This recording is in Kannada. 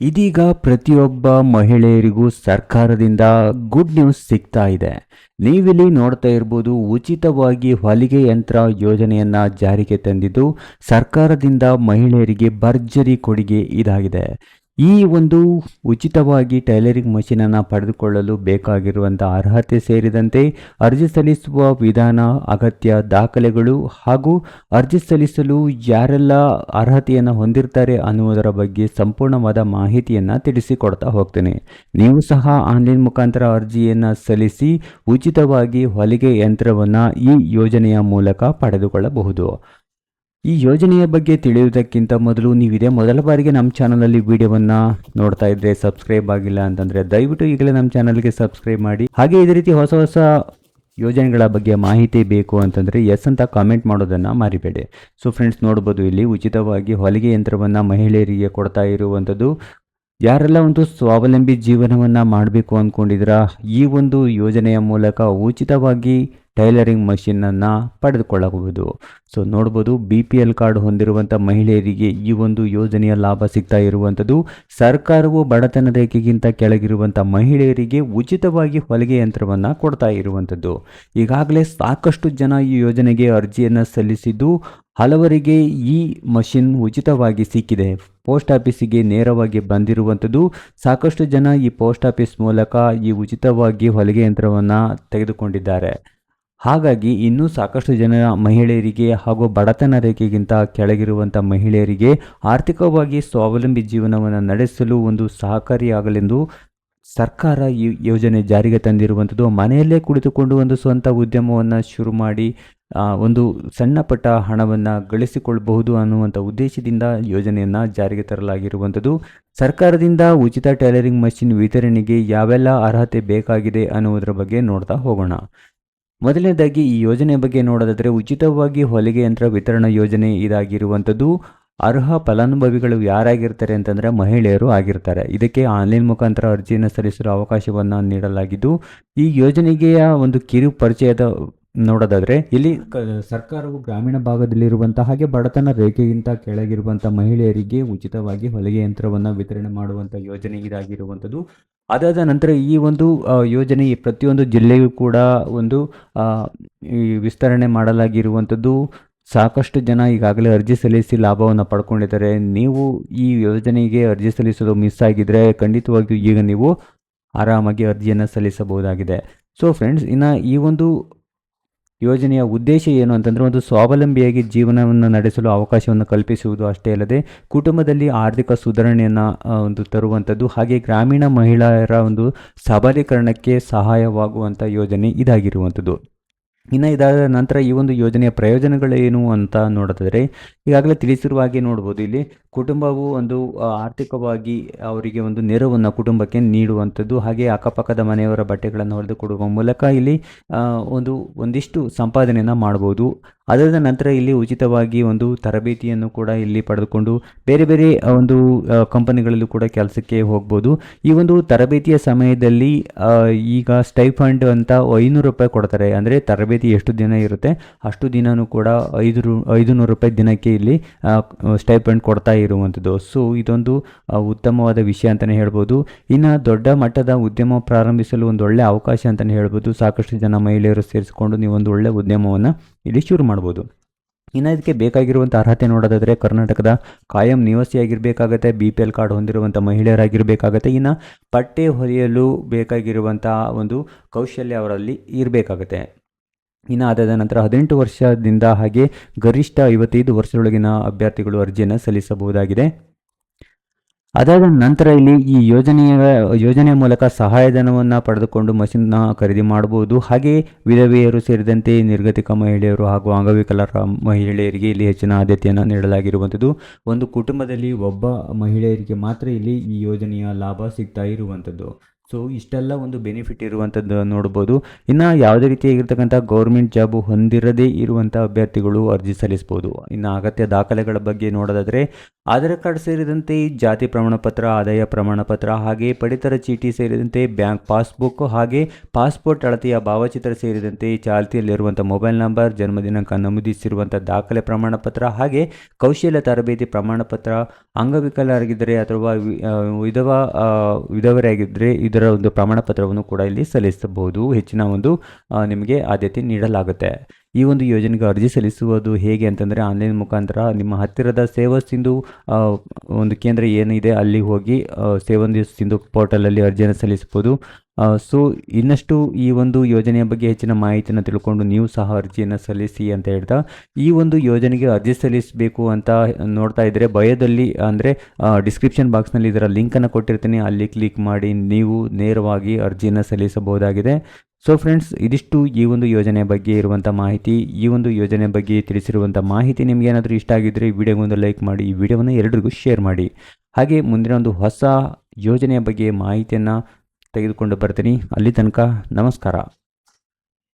ಇದೀಗ ಪ್ರತಿಯೊಬ್ಬ ಮಹಿಳೆಯರಿಗೂ ಸರ್ಕಾರದಿಂದ ಗುಡ್ ನ್ಯೂಸ್ ಸಿಗ್ತಾ ಇದೆ. ನೀವಿಲ್ಲಿ ನೋಡ್ತಾ ಇರ್ಬೋದು, ಉಚಿತವಾಗಿ ಹೊಲಿಗೆ ಯಂತ್ರ ಯೋಜನೆಯನ್ನ ಜಾರಿಗೆ ತಂದಿದ್ದು ಸರ್ಕಾರದಿಂದ ಮಹಿಳೆಯರಿಗೆ ಭರ್ಜರಿ ಕೊಡುಗೆ ಇದಾಗಿದೆ. ಈ ಒಂದು ಉಚಿತವಾಗಿ ಟೈಲರಿಂಗ್ ಮಷೀನನ್ನು ಪಡೆದುಕೊಳ್ಳಲು ಬೇಕಾಗಿರುವಂಥ ಅರ್ಹತೆ ಸೇರಿದಂತೆ ಅರ್ಜಿ ಸಲ್ಲಿಸುವ ವಿಧಾನ, ಅಗತ್ಯ ದಾಖಲೆಗಳು ಹಾಗೂ ಅರ್ಜಿ ಸಲ್ಲಿಸಲು ಯಾರೆಲ್ಲ ಅರ್ಹತೆಯನ್ನು ಹೊಂದಿರ್ತಾರೆ ಅನ್ನುವುದರ ಬಗ್ಗೆ ಸಂಪೂರ್ಣವಾದ ಮಾಹಿತಿಯನ್ನು ತಿಳಿಸಿಕೊಡ್ತಾ ಹೋಗ್ತೇನೆ. ನೀವು ಸಹ ಆನ್ಲೈನ್ ಮುಖಾಂತರ ಅರ್ಜಿಯನ್ನು ಸಲ್ಲಿಸಿ ಉಚಿತವಾಗಿ ಹೊಲಿಗೆ ಯಂತ್ರವನ್ನು ಈ ಯೋಜನೆಯ ಮೂಲಕ ಪಡೆದುಕೊಳ್ಳಬಹುದು. ಈ ಯೋಜನೆಯ ಬಗ್ಗೆ ತಿಳಿಯುವುದಕ್ಕಿಂತ ಮೊದಲು ನೀವಿದೆ ಮೊದಲ ಬಾರಿಗೆ ನಮ್ಮ ಚಾನಲಲ್ಲಿ ವಿಡಿಯೋವನ್ನು ನೋಡ್ತಾ ಇದ್ದರೆ, ಸಬ್ಸ್ಕ್ರೈಬ್ ಆಗಿಲ್ಲ ಅಂತಂದರೆ ದಯವಿಟ್ಟು ಈಗಲೇ ನಮ್ಮ ಚಾನಲ್ಗೆ ಸಬ್ಸ್ಕ್ರೈಬ್ ಮಾಡಿ. ಹಾಗೆ ಇದೇ ರೀತಿ ಹೊಸ ಹೊಸ ಯೋಜನೆಗಳ ಬಗ್ಗೆ ಮಾಹಿತಿ ಬೇಕು ಅಂತಂದರೆ ಎಸ್ ಅಂತ ಕಾಮೆಂಟ್ ಮಾಡೋದನ್ನು ಮರಿಬೇಡಿ. ಸೊ ಫ್ರೆಂಡ್ಸ್, ನೋಡ್ಬೋದು ಇಲ್ಲಿ ಉಚಿತವಾಗಿ ಹೊಲಿಗೆ ಯಂತ್ರವನ್ನು ಮಹಿಳೆಯರಿಗೆ ಕೊಡ್ತಾ ಇರುವಂಥದ್ದು. ಯಾರೆಲ್ಲ ಒಂದು ಸ್ವಾವಲಂಬಿ ಜೀವನವನ್ನು ಮಾಡಬೇಕು ಅಂದ್ಕೊಂಡಿದ್ರ ಈ ಒಂದು ಯೋಜನೆಯ ಮೂಲಕ ಉಚಿತವಾಗಿ ಟೈಲರಿಂಗ್ ಮಷೀನನ್ನು ಪಡೆದುಕೊಳ್ಳಬಹುದು. ಸೊ ನೋಡ್ಬೋದು, BPL ಕಾರ್ಡ್ ಹೊಂದಿರುವಂಥ ಮಹಿಳೆಯರಿಗೆ ಈ ಒಂದು ಯೋಜನೆಯ ಲಾಭ ಸಿಗ್ತಾ ಇರುವಂಥದ್ದು. ಸರ್ಕಾರವು ಬಡತನ ರೇಖೆಗಿಂತ ಕೆಳಗಿರುವಂಥ ಮಹಿಳೆಯರಿಗೆ ಉಚಿತವಾಗಿ ಹೊಲಿಗೆ ಯಂತ್ರವನ್ನು ಕೊಡ್ತಾ ಇರುವಂಥದ್ದು. ಈಗಾಗಲೇ ಸಾಕಷ್ಟು ಜನ ಈ ಯೋಜನೆಗೆ ಅರ್ಜಿಯನ್ನು ಸಲ್ಲಿಸಿದ್ದು ಹಲವರಿಗೆ ಈ ಮಷಿನ್ ಉಚಿತವಾಗಿ ಸಿಕ್ಕಿದೆ. ಪೋಸ್ಟ್ ಆಫೀಸಿಗೆ ನೇರವಾಗಿ ಬಂದಿರುವಂಥದ್ದು. ಸಾಕಷ್ಟು ಜನ ಈ ಪೋಸ್ಟ್ ಆಫೀಸ್ ಮೂಲಕ ಈ ಉಚಿತವಾಗಿ ಹೊಲಿಗೆ ಯಂತ್ರವನ್ನು ತೆಗೆದುಕೊಂಡಿದ್ದಾರೆ. ಹಾಗಾಗಿ ಇನ್ನೂ ಸಾಕಷ್ಟು ಜನ ಮಹಿಳೆಯರಿಗೆ ಹಾಗೂ ಬಡತನ ರೇಖೆಗಿಂತ ಕೆಳಗಿರುವಂಥ ಮಹಿಳೆಯರಿಗೆ ಆರ್ಥಿಕವಾಗಿ ಸ್ವಾವಲಂಬಿ ಜೀವನವನ್ನು ನಡೆಸಲು ಒಂದು ಸಹಕಾರಿಯಾಗಲೆಂದು ಸರ್ಕಾರ ಈ ಯೋಜನೆ ಜಾರಿಗೆ ತಂದಿರುವಂಥದ್ದು. ಮನೆಯಲ್ಲೇ ಕುಳಿತುಕೊಂಡು ಒಂದು ಸ್ವಂತ ಉದ್ಯಮವನ್ನು ಶುರು ಮಾಡಿ ಒಂದು ಸಣ್ಣ ಪಟ್ಟ ಹಣವನ್ನು ಗಳಿಸಿಕೊಳ್ಳಬಹುದು ಅನ್ನುವಂಥ ಉದ್ದೇಶದಿಂದ ಯೋಜನೆಯನ್ನು ಜಾರಿಗೆ ತರಲಾಗಿರುವಂಥದ್ದು. ಸರ್ಕಾರದಿಂದ ಉಚಿತ ಟೈಲರಿಂಗ್ ಮಷಿನ್ ವಿತರಣೆಗೆ ಯಾವೆಲ್ಲ ಅರ್ಹತೆ ಬೇಕಾಗಿದೆ ಅನ್ನುವುದರ ಬಗ್ಗೆ ನೋಡ್ತಾ ಹೋಗೋಣ. ಮೊದಲನೇದಾಗಿ ಈ ಯೋಜನೆ ಬಗ್ಗೆ ನೋಡೋದಾದರೆ, ಉಚಿತವಾಗಿ ಹೊಲಿಗೆ ಯಂತ್ರ ವಿತರಣಾ ಯೋಜನೆ ಇದಾಗಿರುವಂಥದ್ದು. ಅರ್ಹ ಫಲಾನುಭವಿಗಳು ಯಾರಾಗಿರ್ತಾರೆ ಅಂತಂದರೆ ಮಹಿಳೆಯರು ಆಗಿರ್ತಾರೆ. ಇದಕ್ಕೆ ಆನ್ಲೈನ್ ಮುಖಾಂತರ ಅರ್ಜಿಯನ್ನು ಸಲ್ಲಿಸಲು ಅವಕಾಶವನ್ನು ನೀಡಲಾಗಿದ್ದು, ಈ ಯೋಜನೆಗೆ ಒಂದು ಕಿರು ಪರಿಚಯದ ನೋಡೋದಾದರೆ ಇಲ್ಲಿ ಸರ್ಕಾರವು ಗ್ರಾಮೀಣ ಭಾಗದಲ್ಲಿರುವಂಥ ಹಾಗೆ ಬಡತನ ರೇಖೆಗಿಂತ ಕೆಳಗಿರುವಂಥ ಮಹಿಳೆಯರಿಗೆ ಉಚಿತವಾಗಿ ಹೊಲಿಗೆ ಯಂತ್ರವನ್ನು ವಿತರಣೆ ಮಾಡುವಂಥ ಯೋಜನೆ ಇದಾಗಿರುವಂಥದ್ದು. ಅದಾದ ನಂತರ ಈ ಒಂದು ಯೋಜನೆ ಪ್ರತಿಯೊಂದು ಜಿಲ್ಲೆಯೂ ಕೂಡ ಒಂದು ಈ ವಿಸ್ತರಣೆ ಮಾಡಲಾಗಿರುವಂಥದ್ದು. ಸಾಕಷ್ಟು ಜನ ಈಗಾಗಲೇ ಅರ್ಜಿ ಸಲ್ಲಿಸಿ ಲಾಭವನ್ನು ಪಡ್ಕೊಂಡಿದ್ದಾರೆ. ನೀವು ಈ ಯೋಜನೆಗೆ ಅರ್ಜಿ ಸಲ್ಲಿಸಲು ಮಿಸ್ ಆಗಿದ್ದರೆ ಖಂಡಿತವಾಗಿಯೂ ಈಗ ನೀವು ಆರಾಮಾಗಿ ಅರ್ಜಿಯನ್ನು ಸಲ್ಲಿಸಬಹುದಾಗಿದೆ. ಸೊ ಫ್ರೆಂಡ್ಸ್, ಇನ್ನು ಈ ಒಂದು ಯೋಜನೆಯ ಉದ್ದೇಶ ಏನು ಅಂತಂದರೆ, ಒಂದು ಸ್ವಾವಲಂಬಿಯಾಗಿ ಜೀವನವನ್ನು ನಡೆಸಲು ಅವಕಾಶವನ್ನು ಕಲ್ಪಿಸುವುದು ಅಷ್ಟೇ ಅಲ್ಲದೆ ಕುಟುಂಬದಲ್ಲಿ ಆರ್ಥಿಕ ಸುಧಾರಣೆಯನ್ನು ಒಂದು ತರುವಂಥದ್ದು, ಹಾಗೆ ಗ್ರಾಮೀಣ ಮಹಿಳೆಯರ ಒಂದು ಸಬಲೀಕರಣಕ್ಕೆ ಸಹಾಯವಾಗುವಂಥ ಯೋಜನೆ ಇದಾಗಿರುವಂಥದ್ದು. ಇನ್ನು ಇದಾದ ನಂತರ ಈ ಒಂದು ಯೋಜನೆಯ ಪ್ರಯೋಜನಗಳೇನು ಅಂತ ನೋಡೋದಾದರೆ, ಈಗಾಗಲೇ ತಿಳಿಸಿರುವ ಹಾಗೆ ನೋಡ್ಬೋದು, ಇಲ್ಲಿ ಕುಟುಂಬವು ಒಂದು ಆರ್ಥಿಕವಾಗಿ ಅವರಿಗೆ ಒಂದು ನೆರವನ್ನು ಕುಟುಂಬಕ್ಕೆ ನೀಡುವಂಥದ್ದು. ಹಾಗೆ ಅಕ್ಕಪಕ್ಕದ ಮನೆಯವರ ಬಟ್ಟೆಗಳನ್ನು ಹೊಲಿದು ಕೊಡುವ ಮೂಲಕ ಇಲ್ಲಿ ಒಂದಿಷ್ಟು ಸಂಪಾದನೆಯನ್ನು ಮಾಡ್ಬೋದು. ಅದಾದ ನಂತರ ಇಲ್ಲಿ ಉಚಿತವಾಗಿ ಒಂದು ತರಬೇತಿಯನ್ನು ಕೂಡ ಇಲ್ಲಿ ಪಡೆದುಕೊಂಡು ಬೇರೆ ಬೇರೆ ಒಂದು ಕಂಪನಿಗಳಲ್ಲೂ ಕೂಡ ಕೆಲಸಕ್ಕೆ ಹೋಗ್ಬೋದು. ಈ ಒಂದು ತರಬೇತಿಯ ಸಮಯದಲ್ಲಿ ಈಗ ಸ್ಟೈಫಂಡ್ ಅಂತ 500 ರೂಪಾಯಿ ಕೊಡ್ತಾರೆ. ಅಂದರೆ ತರಬೇತಿ ಎಷ್ಟು ದಿನ ಇರುತ್ತೆ ಅಷ್ಟು ದಿನವೂ ಕೂಡ 500 ರೂಪಾಯಿ ದಿನಕ್ಕೆ ಇಲ್ಲಿ ಸ್ಟೈಫಂಡ್ ಕೊಡ್ತಾ ಇರುವಂಥದ್ದು. ಸೊ ಇದೊಂದು ಉತ್ತಮವಾದ ವಿಷಯ ಅಂತಲೇ ಹೇಳ್ಬೋದು. ಇನ್ನು ದೊಡ್ಡ ಮಟ್ಟದ ಉದ್ಯಮ ಪ್ರಾರಂಭಿಸಲು ಒಂದು ಒಳ್ಳೆಯ ಅವಕಾಶ ಅಂತಲೇ ಹೇಳ್ಬೋದು. ಸಾಕಷ್ಟು ಜನ ಮಹಿಳೆಯರು ಸೇರಿಸಿಕೊಂಡು ನೀವು ಒಂದು ಒಳ್ಳೆಯ ಉದ್ಯಮವನ್ನು ಇಲ್ಲಿ ಶುರು ಮಾಡ್ಬೋದು. ಇನ್ನು ಇದಕ್ಕೆ ಬೇಕಾಗಿರುವಂಥ ಅರ್ಹತೆ ನೋಡೋದಾದರೆ, ಕರ್ನಾಟಕದ ಕಾಯಂ ನಿವಾಸಿಯಾಗಿರಬೇಕಾಗತ್ತೆ, BPL ಕಾರ್ಡ್ ಹೊಂದಿರುವಂಥ ಮಹಿಳೆಯರಾಗಿರಬೇಕಾಗತ್ತೆ. ಇನ್ನು ಬಟ್ಟೆ ಹೊಲಿಯಲು ಬೇಕಾಗಿರುವಂಥ ಒಂದು ಕೌಶಲ್ಯ ಅವರಲ್ಲಿ ಇರಬೇಕಾಗತ್ತೆ. ಇನ್ನು ಅದಾದ ನಂತರ 18 ವರ್ಷದಿಂದ ಹಾಗೆ ಗರಿಷ್ಠ 55 ವರ್ಷದೊಳಗಿನ ಅಭ್ಯರ್ಥಿಗಳು ಅರ್ಜಿಯನ್ನು ಸಲ್ಲಿಸಬಹುದಾಗಿದೆ. ಅದಾದ ನಂತರ ಇಲ್ಲಿ ಈ ಯೋಜನೆಯ ಮೂಲಕ ಸಹಾಯಧನವನ್ನು ಪಡೆದುಕೊಂಡು ಮಷಿನ್ನ ಖರೀದಿ ಮಾಡಬಹುದು. ಹಾಗೆ ವಿಧವೆಯರು ಸೇರಿದಂತೆ ನಿರ್ಗತಿಕ ಮಹಿಳೆಯರು ಹಾಗೂ ಅಂಗವಿಕಲರ ಮಹಿಳೆಯರಿಗೆ ಇಲ್ಲಿ ಹೆಚ್ಚಿನ ಆದ್ಯತೆಯನ್ನು ನೀಡಲಾಗಿರುವಂಥದ್ದು. ಒಂದು ಕುಟುಂಬದಲ್ಲಿ ಒಬ್ಬ ಮಹಿಳೆಯರಿಗೆ ಮಾತ್ರ ಇಲ್ಲಿ ಈ ಯೋಜನೆಯ ಲಾಭ ಸಿಗ್ತಾ ಇರುವಂಥದ್ದು. ಸೊ ಇಷ್ಟೆಲ್ಲ ಒಂದು ಬೆನಿಫಿಟ್ ಇರುವಂಥದ್ದು ನೋಡ್ಬೋದು. ಇನ್ನು ಯಾವುದೇ ರೀತಿಯಾಗಿರ್ತಕ್ಕಂಥ ಗೌರ್ಮೆಂಟ್ ಜಾಬು ಹೊಂದಿರದೇ ಇರುವಂಥ ಅಭ್ಯರ್ಥಿಗಳು ಅರ್ಜಿ ಸಲ್ಲಿಸ್ಬೋದು. ಇನ್ನು ಅಗತ್ಯ ದಾಖಲೆಗಳ ಬಗ್ಗೆ ನೋಡೋದಾದರೆ ಆಧಾರ್ ಕಾರ್ಡ್ ಸೇರಿದಂತೆ ಜಾತಿ ಪ್ರಮಾಣಪತ್ರ, ಆದಾಯ ಪ್ರಮಾಣಪತ್ರ, ಹಾಗೆ ಪಡಿತರ ಚೀಟಿ ಸೇರಿದಂತೆ ಬ್ಯಾಂಕ್ ಪಾಸ್ಬುಕ್, ಹಾಗೆ ಪಾಸ್ಪೋರ್ಟ್ ಅಳತೆಯ ಭಾವಚಿತ್ರ ಸೇರಿದಂತೆ ಚಾಲ್ತಿಯಲ್ಲಿರುವಂಥ ಮೊಬೈಲ್ ನಂಬರ್, ಜನ್ಮದಿನಾಂಕ ನಮೂದಿಸಿರುವಂಥ ದಾಖಲೆ ಪ್ರಮಾಣಪತ್ರ, ಹಾಗೆ ಕೌಶಲ್ಯ ತರಬೇತಿ ಪ್ರಮಾಣಪತ್ರ, ಅಂಗವಿಕಲರಾಗಿದ್ದರೆ ಅಥವಾ ವಿಧವರಾಗಿದ್ದರೆ ಇದರ ಒಂದು ಪ್ರಮಾಣ ಪತ್ರವನ್ನು ಕೂಡ ಇಲ್ಲಿ ಸಲ್ಲಿಸಬಹುದು. ಹೆಚ್ಚಿನ ಒಂದು ನಿಮಗೆ ಆದ್ಯತೆ ನೀಡಲಾಗುತ್ತೆ. ಈ ಒಂದು ಯೋಜನೆಗೆ ಅರ್ಜಿ ಸಲ್ಲಿಸುವುದು ಹೇಗೆ ಅಂತಂದರೆ ಆನ್ಲೈನ್ ಮುಖಾಂತರ ನಿಮ್ಮ ಹತ್ತಿರದ ಸೇವಾ ಸಿಂಧು ಒಂದು ಕೇಂದ್ರ ಏನಿದೆ ಅಲ್ಲಿ ಹೋಗಿ ಸೇವಾ ಸಿಂಧು ಪೋರ್ಟಲಲ್ಲಿ ಅರ್ಜಿಯನ್ನು ಸಲ್ಲಿಸಬಹುದು. ಸೊ ಇನ್ನಷ್ಟು ಈ ಒಂದು ಯೋಜನೆಯ ಬಗ್ಗೆ ಹೆಚ್ಚಿನ ಮಾಹಿತಿಯನ್ನು ತಿಳ್ಕೊಂಡು ನೀವು ಸಹ ಅರ್ಜಿಯನ್ನು ಸಲ್ಲಿಸಿ ಅಂತ ಹೇಳ್ತಾ, ಈ ಒಂದು ಯೋಜನೆಗೆ ಅರ್ಜಿ ಸಲ್ಲಿಸಬೇಕು ಅಂತ ನೋಡ್ತಾ ಇದ್ದರೆ ಬಯೋದಲ್ಲಿ ಅಂದರೆ ಡಿಸ್ಕ್ರಿಪ್ಷನ್ ಬಾಕ್ಸ್ನಲ್ಲಿ ಇದರ ಲಿಂಕನ್ನು ಕೊಟ್ಟಿರ್ತೀನಿ, ಅಲ್ಲಿ ಕ್ಲಿಕ್ ಮಾಡಿ ನೀವು ನೇರವಾಗಿ ಅರ್ಜಿಯನ್ನು ಸಲ್ಲಿಸಬಹುದಾಗಿದೆ. ಸೊ ಫ್ರೆಂಡ್ಸ್, ಇದಿಷ್ಟು ಈ ಒಂದು ಯೋಜನೆಯ ಬಗ್ಗೆ ಇರುವಂಥ ಮಾಹಿತಿ. ಈ ಒಂದು ಯೋಜನೆ ಬಗ್ಗೆ ತಿಳಿಸಿರುವಂಥ ಮಾಹಿತಿ ನಿಮಗೆ ಏನಾದರೂ ಇಷ್ಟ ಆಗಿದ್ದರೆ ವಿಡಿಯೋಗೊಂದು ಲೈಕ್ ಮಾಡಿ, ಈ ವಿಡಿಯೋವನ್ನು ಎಲ್ಲರಿಗೂ ಶೇರ್ ಮಾಡಿ. ಹಾಗೆ ಮುಂದಿನ ಒಂದು ಹೊಸ ಯೋಜನೆಯ ಬಗ್ಗೆ ಮಾಹಿತಿಯನ್ನು ತೆಗೆದುಕೊಂಡು ಬರ್ತೀನಿ. ಅಲ್ಲಿ ತನಕ ನಮಸ್ಕಾರ.